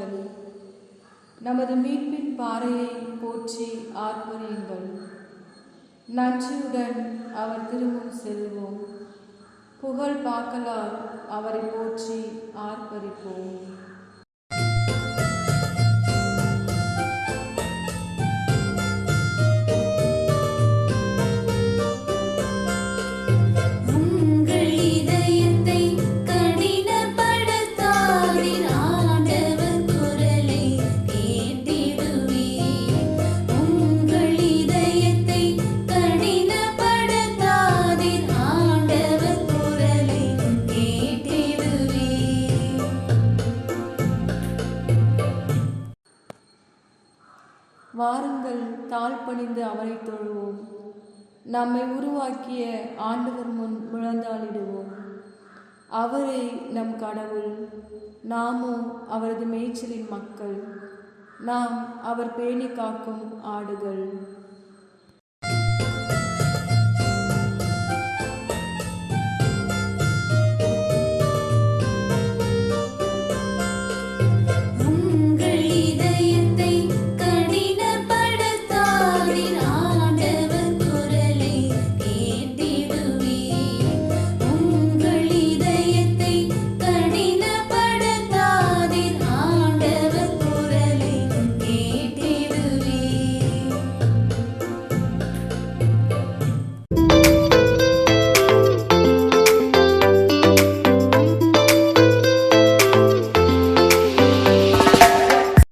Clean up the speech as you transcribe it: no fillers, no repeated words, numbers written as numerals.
பாடுங்கள். நமது மீட்பின் பாறையை போற்றி ஆர்ப்பரியுங்கள். நன்றியுடன் அவர் திருமுன் செல்வோம். புகழ் பாக்கலால் அவரை போற்றி ஆர்ப்பரிப்போம். வாருங்கள், தாழ்பணிந்து அவரை தொழுவோம். நம்மை உருவாக்கிய ஆண்டவர் முன் முழந்தாளிடுவோம். அவரே நம் கடவுள், நாமோ அவரது மேய்ச்சலின் மக்கள். நாம் அவர் பேணி காக்கும் ஆடுகள்.